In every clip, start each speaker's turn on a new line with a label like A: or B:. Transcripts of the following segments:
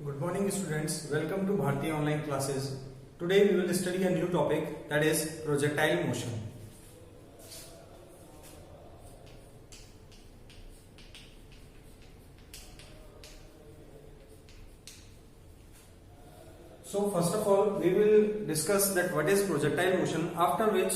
A: Good morning students, welcome to Bharti online classes. Today we will study a new topic, that is projectile motion. So first of all we will discuss that what is projectile motion, after which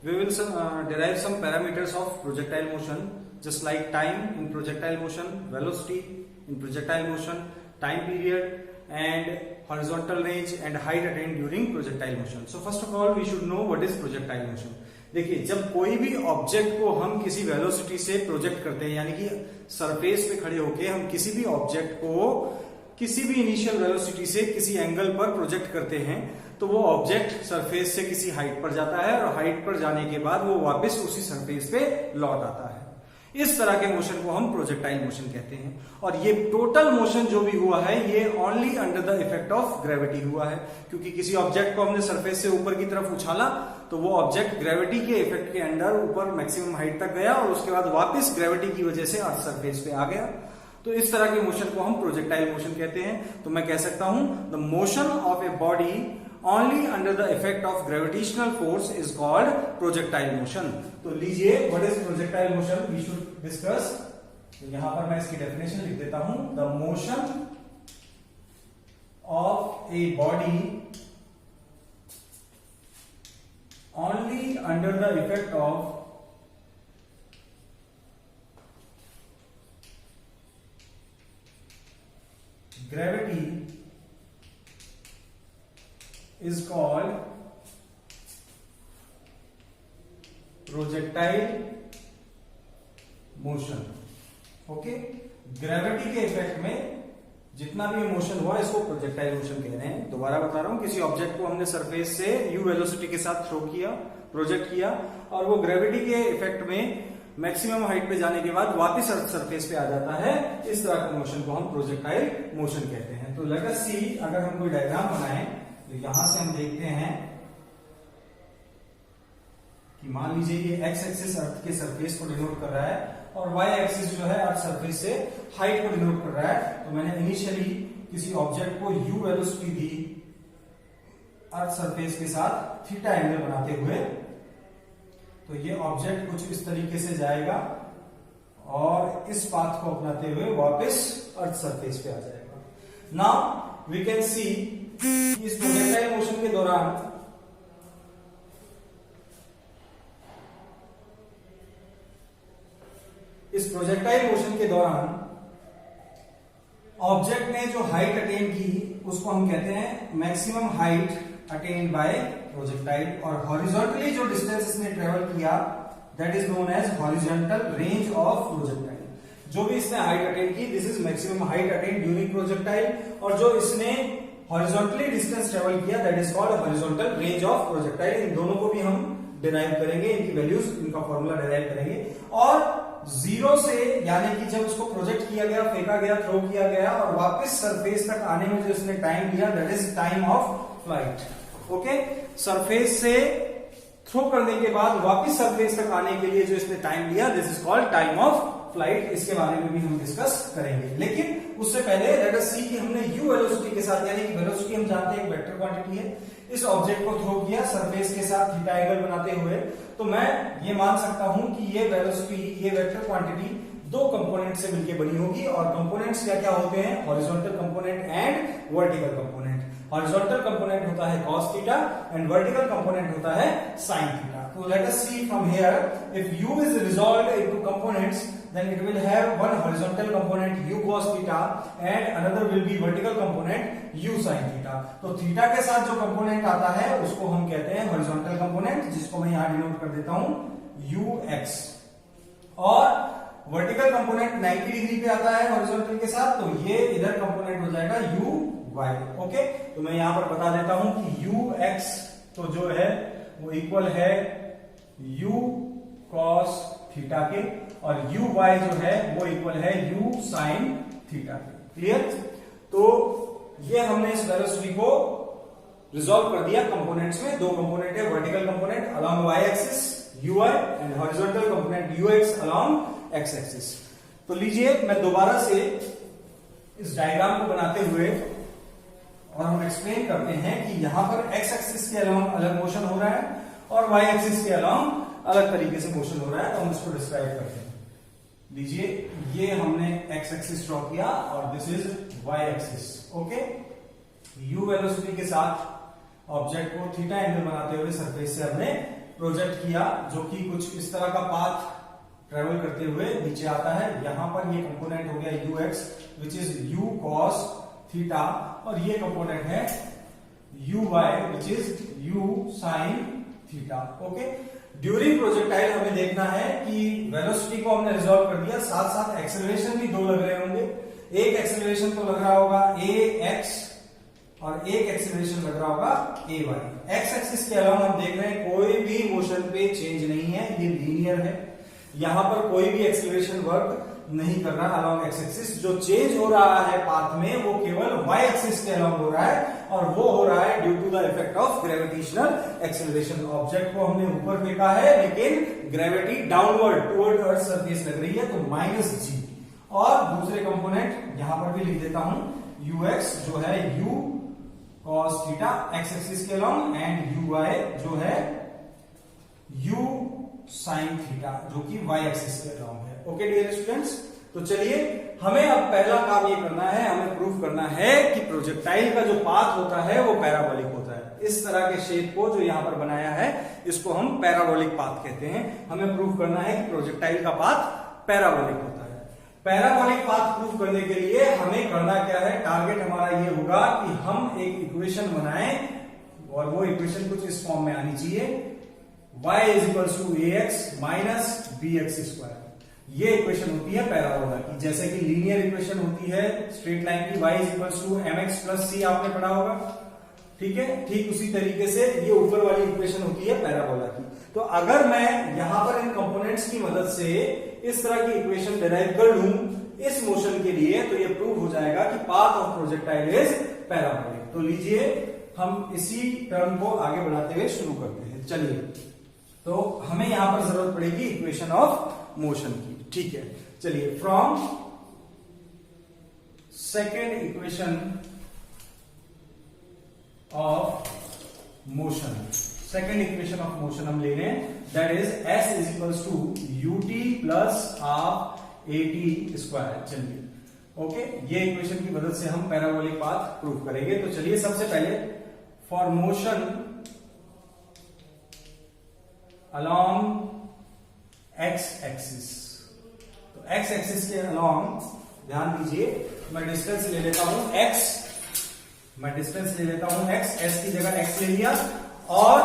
A: we will derive some parameters of projectile motion, just like time in projectile motion, velocity in projectile motion, time period and horizontal range and height attained during projectile motion. So first of all we should know what is projectile motion. देखिए, जब कोई भी object को हम किसी velocity से project करते हैं, यानी कि सरफेस पे खड़े होके हम किसी भी ऑब्जेक्ट को किसी भी इनिशियल वेलोसिटी से किसी एंगल पर प्रोजेक्ट करते हैं, तो वो ऑब्जेक्ट सरफेस से किसी हाइट पर जाता है और हाइट पर जाने के बाद वो वापस उसी सरफेस पे लौट आता है। इस तरह के मोशन को हम प्रोजेक्टाइल मोशन कहते हैं। और ये टोटल मोशन जो भी हुआ है ये only under the effect of gravity हुआ है, क्योंकि किसी ऑब्जेक्ट को हमने सरफेस से ऊपर की तरफ उछाला तो वो ऑब्जेक्ट ग्रेविटी के इफेक्ट के अंडर ऊपर मैक्सिमम हाइट तक गया और उसके बाद वापस ग्रेविटी की वजह से अर्थ सरफेस पे आ गया। तो इस तरह के मोशन को हम प्रोजेक्टाइल मोशन कहते हैं। तो मैं कह सकता हूं the motion of a body only under the effect of gravitational force is called projectile motion. तो लीजिए what is projectile motion we should discuss. तो यहां पर मैं इसकी डेफिनेशन लिख देता हूं, the motion of a body only under the effect of gravity is called projectile motion. Okay, gravity के इफेक्ट में जितना भी मोशन हुआ इसको प्रोजेक्टाइल मोशन कह रहे हैं। दोबारा बता रहा हूं, किसी ऑब्जेक्ट को हमने सरफेस से यू वेलोसिटी के साथ थ्रो किया, प्रोजेक्ट किया और वो ग्रेविटी के इफेक्ट में मैक्सिमम हाइट पे जाने के बाद वापस अर्थ सरफेस पे आ जाता है। इस तरह के मोशन को हम प्रोजेक्टाइल मोशन कहते हैं। तो लेट अस सी, अगर हम कोई डायग्राम बनाएं तो यहां से हम देखते हैं कि मान लीजिए ये एक्स एक्सिस अर्थ के सरफेस को डिनोट कर रहा है और वाई एक्सिस जो है अर्थ सरफेस से हाइट को डिनोट कर रहा है। तो मैंने इनिशियली किसी ऑब्जेक्ट को you velocity the earth surface के साथ थीटा एंगल बनाते हुए, तो ये ऑब्जेक्ट कुछ इस तरीके से जाएगा और इस पाथ को अपनाते हुए वापस अर्थ सरफेस पे आ जाएगा। नाउ वी कैन सी इस प्रोजेक्टाइल मोशन के दौरान ऑब्जेक्ट ने जो हाइट अटेन की उसको हम कहते हैं maximum height attained by projectile, और हॉरिजॉन्टली जो डिस्टेंस इसने ट्रेवल किया that is known as horizontal range of projectile. जो भी इसने हाइट अटेन की this is maximum height attained during projectile, और जो इसने हॉरिजॉन्टली डिस्टेंस ट्रेवल किया that is called horizontal range of projectile. इन दोनों को भी हम डिराइव करेंगे, इनकी वैल्यूज, इनका फॉर्मूला डिराइव करेंगे। और जीरो से, यानी कि जब उसको प्रोजेक्ट किया गया, फेंका गया, थ्रो किया गया और वापस सरफेस तक आने में जो इसने टाइम लिया that is time of flight. Okay, surface से थ्रो करने के बाद वापस सरफेस तक आने के लिए जो इसने टाइम लिया this is called time of flight. इसके बारे में भी हम डिस्कस करेंगे, लेकिन उससे पहले लेट अस सी कि हमने यू वेलोसिटी के साथ, यानी कि वेलोसिटी हम जानते हैं एक वेक्टर क्वांटिटी है, इस ऑब्जेक्ट को थ्रो किया सरफेस के साथ थीटा एंगल बनाते हुए, तो मैं ये मान सकता हूं कि ये वेलोसिटी, ये वेक्टर क्वांटिटी दो कंपोनेंट से मिलकर बनी होगी। और कंपोनेंट्स क्या क्या होते हैं? Horizontal component and vertical component. Horizontal component होता है cos theta and vertical component होता है sin थीटा। तो let us see from here, if u is resolved into components then it will have one horizontal component u cos theta and another will be vertical component u sin theta. तो theta के साथ जो component आता है उसको हम कहते हैं horizontal component, जिसको मैं यहां डिनोट कर देता हूं ux, और वर्टिकल कंपोनेंट 90 डिग्री पे आता है हॉरिजॉन्टल के साथ, तो ये इधर कंपोनेंट हो जाएगा uy। ओके, तो मैं यहां पर बता देता हूं कि ux तो जो है वो इक्वल है u cos थीटा के, और uy जो है वो इक्वल है u sin थीटा के। क्लियर? तो ये हमने इस वेलोसिटी को रिजॉल्व कर दिया कंपोनेंट्स में। दो कंपोनेंट है, vertical component along y axis ui and horizontal component ux along x axis. तो लीजिए मैं दोबारा से इस डायग्राम को बनाते हुए और हम एक्सप्लेन करते हैं कि यहां पर एक्स एक्सिस के अलोंग अलग मोशन हो रहा है और वाई एक्सिस के अलोंग अलग तरीके से मोशन हो रहा है, तो हम इसको डिस्क्राइब करते हैं। लीजिए, ये हमने एक्स एक्सिस ड्रॉ किया और this is y axis. Okay, u velocity के साथ ऑब्जेक्ट को थीटा एंगल बनाते हुए सरफेस से हमने प्रोजेक्ट किया, जो कि कुछ इस तरह का पाथ ट्रेवल करते हुए नीचे आता है। यहां पर ये कंपोनेंट हो गया u x which is u cos theta, और ये कंपोनेंट है u y which is u sine theta. Okay, during projectile हमें देखना है कि वेलोसिटी को हमने रिजॉल्व कर दिया, साथ साथ एक्सेलरेशन भी दो लग रहे होंगे। एक एक्सेलरेशन तो लग रहा होगा ए एक्स और एक एक्सेलरेशन लग रहा होगा ए वाई। एक्स एक्सिस के अलावा हम देख रहे हैं कोई भी मोशन पे चेंज नहीं है, ये लीनियर है। यहां पर कोई भी एक्सेलरेशन वर्क नहीं कर रहा अलोंग एक्स एक्सिस। जो चेंज हो रहा है पाथ में वो केवल वाई एक्सिस के अलोंग हो रहा है, और वो हो रहा है due to the effect of gravitational acceleration. Object को हमने ऊपर फेंका है, लेकिन gravity downward toward earth surface लग रही है, तो माइनस जी। और दूसरे कंपोनेंट यहां पर भी लिख देता हूं, यू एक्स जो है you cos theta x axis के अलोंग, एंड यू वाई जो है यू साइन थीटा जो कि वाई एक्सिस के अलोंग है। ओके डियर स्टूडेंट्स, तो चलिए हमें अब पहला काम ये करना है, हमें प्रूफ करना है कि प्रोजेक्टाइल का जो पाथ होता है वो पैराबोलिक होता है। इस तरह के शेप को जो यहां पर बनाया है इसको हम पैराबोलिक पाथ कहते हैं। हमें प्रूफ करना है कि प्रोजेक्टाइल का पाथ पैराबोलिक होता है। पैराबोलिक पाथ प्रूफ करने के लिए हमें करना क्या है, टारगेट हमारा ये होगा कि हम एक इक्वेशन बनाएं, और वो इक्वेशन कुछ इस फॉर्म में आनी चाहिए, y is equals to a x minus b x square. ये इक्वेशन होती है पैराबोला की, जैसे कि लीनियर इक्वेशन होती है स्ट्रेट लाइन की, y is equals to m x plus c, आपने पढ़ा होगा। ठीक है, ठीक उसी तरीके से ये ऊपर वाली इक्वेशन होती है पैराबोला की। तो अगर मैं यहां पर इन कंपोनेंट्स की मदद से इस तरह की इक्वेशन डिराइव कर लूं इस मोशन के लिए, तो ये प्रूव हो जाएगा कि path of projectile is parabolic. तो लीजिए हम इसी टर्म को आगे बढ़ाते हुए शुरू करते हैं। चलिए, तो हमें यहां पर जरूरत पड़ेगी इक्वेशन ऑफ मोशन की। ठीक है, चलिए from second equation of motion, second equation of motion हम ले लें, that is s is equals to u t plus half a t square. चलिए, ओके, ये इक्वेशन की मदद से हम पैराबोलिक पाथ प्रूव करेंगे। तो चलिए सबसे पहले for motion along x axis, तो x एक्सिस के along ध्यान दीजिए, मैं डिस्टेंस ले लेता हूं x, मैं डिस्टेंस ले लेता हूं x, s की जगह x ले लिया, और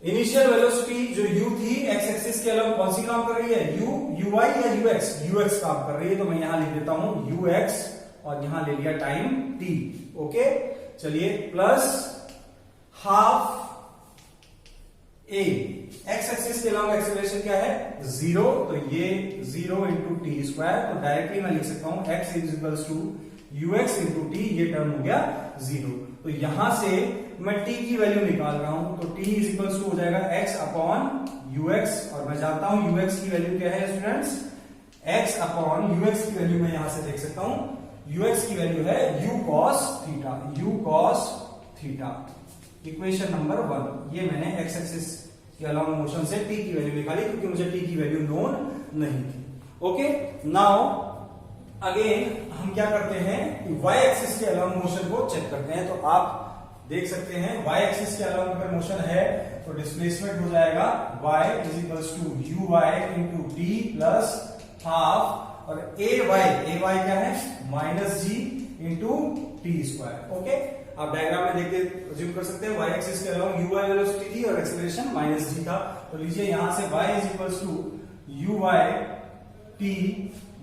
A: इनिशियल वेलोसिटी जो u थी x एक्सिस के along कौन सी काम कर रही है, u, uy या ux, ux काम कर रही है। तो मैं यहां लिख देता हूं ux और यहां ले लिया टाइम t। ओके, चलिए plus half a, x axis के लॉन्ग एक्सेलरेशन क्या है, जीरो, तो ये 0 इंटू टी स्क्वायर। तो डायरेक्टली मैं लिख सकता हूं x is equals to u x into t, ये टर्म हो गया 0। तो यहां से मैं टी की वैल्यू निकाल रहा हूं, तो टी इज इक्वल्स टू हो जाएगा एक्स अपॉन यू एक्स, और मैं जानता हूं यू एक्स की वैल्यू क्या है students, x upon you x की वैल्यू मैं यहां से देख सकता हूं, यू एक्स की वैल्यू है you cos theta, you cos theta. Equation number 1, ये मैंने एक्स एक्सिस के अलोंग मोशन से टी की वैल्यू निकाली, क्योंकि मुझे टी की वैल्यू नोन नहीं थी। ओके, नाउ अगेन हम क्या करते हैं कि y एक्सिस के अलोंग मोशन को चेक करते हैं। तो आप देख सकते हैं y एक्सिस के अलोंग अगर मोशन है तो डिस्प्लेसमेंट हो जाएगा y is equals to u y into t plus half, और ए वाई क्या है, minus g into t square. Okay, आप डायग्राम में देख के अज्यूम कर सकते हैं y एक्सिस के अलोंग u y वेलोसिटी थी और एक्सेलरेशन माइनस जी था। तो लीजिए यहां से y is equals to u y t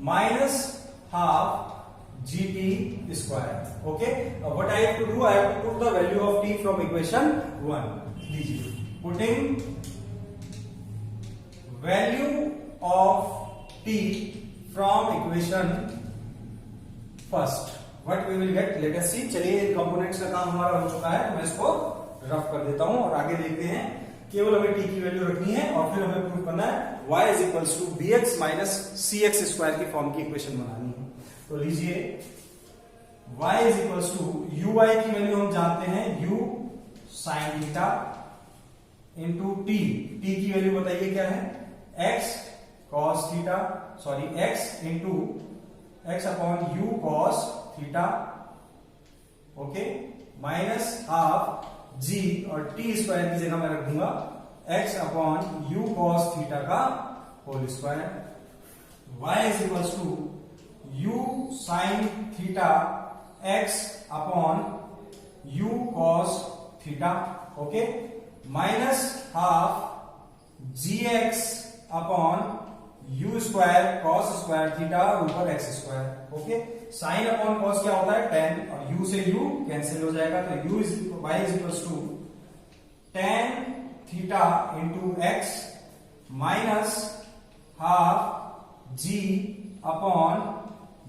A: minus half g t square. Okay, what I have to do, I have to put the value of t from equation 1। लीजिए, putting value of t from equation first, what we will get, let us see. चलिए components का काम हमारा हो चुका है, मैं इसको रफ कर देता हूं और आगे देखते हैं। केवल हमें टी की वैल्यू रखनी है और फिर हमें प्रूव करना है y is equals to bx minus c x square की फॉर्म की इक्वेशन बनानी है। तो लीजिए y is equals to uy की वैल्यू हम जानते हैं u sin theta into t की वैल्यू बताइए क्या है, x cos theta, sorry x into x upon u cos theta, okay, minus half g और t स्क्वायर की जगह मैं रख दूंगा x upon u cos theta का whole square, y is equals to u sin theta x upon u cos theta, okay, minus half gx upon u square cos square theta ऊपर x square, okay, sine upon cos क्या होता है tan, और u से u cancel हो जाएगा, तो u is y is equals to tan theta into x minus half g upon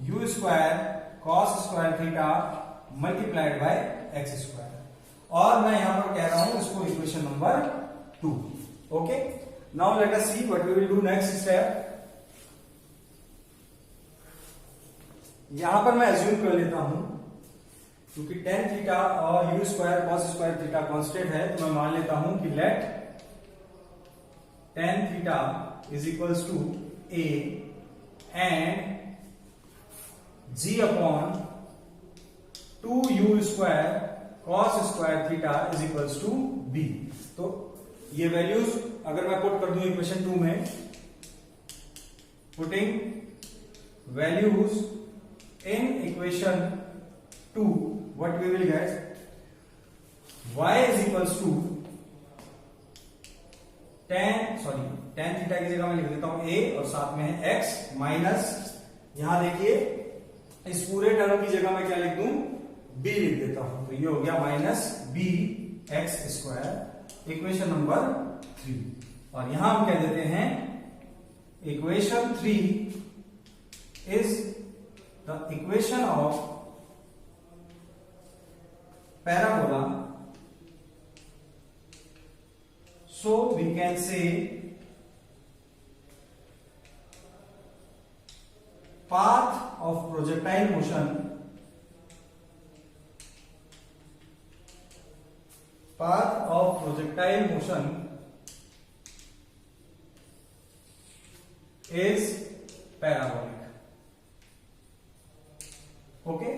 A: u square cos square theta multiplied by x square, और मैं यहां पर कह रहा हूं इसको equation number 2, okay. Now let us see what we will do next step. यहां पर मैं अज्यूम कर लेता हूं क्योंकि tan थीटा और u square cos square theta constant है, तो मैं मान लेता हूं कि let tan theta is equals to a and g upon 2u square cos square theta is equals to b। तो ये वैल्यूज अगर मैं पुट कर दूं इक्वेशन 2 में, putting values in equation 2, what we will get, y is equals to tan theta की जगह मैं लिख देता हूं a और साथ में है x माइनस, यहां देखिए इस पूरे टर्म की जगह मैं क्या लिख दूं, b लिख देता हूं, तो ये हो गया minus b x square, equation number 3, और यहां हम कह देते हैं equation 3 is the equation of parabola, so we can say path of projectile motion is parabolic, okay.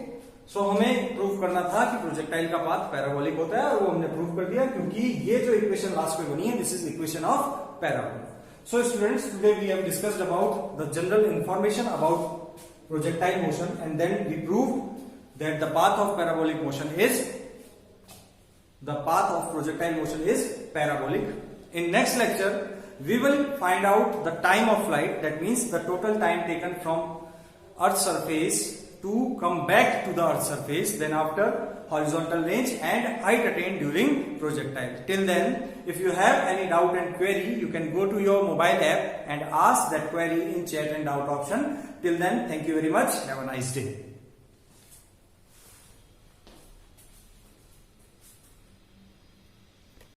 A: So हमें प्रूव करना था कि प्रोजेक्टाइल का पाथ पैराबोलिक होता है, और वो हमने प्रूव कर दिया क्योंकि ये जो इक्वेशन लास्ट में बनी है, this is equation of parabola. So students, today we have discussed about the general information about projectile motion, and then we proved that the path of parabolic motion is the path of projectile motion is parabolic. In next lecture we will find out the time of flight, that means the total time taken from earth's surface to come back to the earth's surface, then after horizontal range and height attained during projectile. Till then, if you have any doubt and query, you can go to your mobile app and ask that query in chat and doubt option. Till then, thank you very much, have a nice day.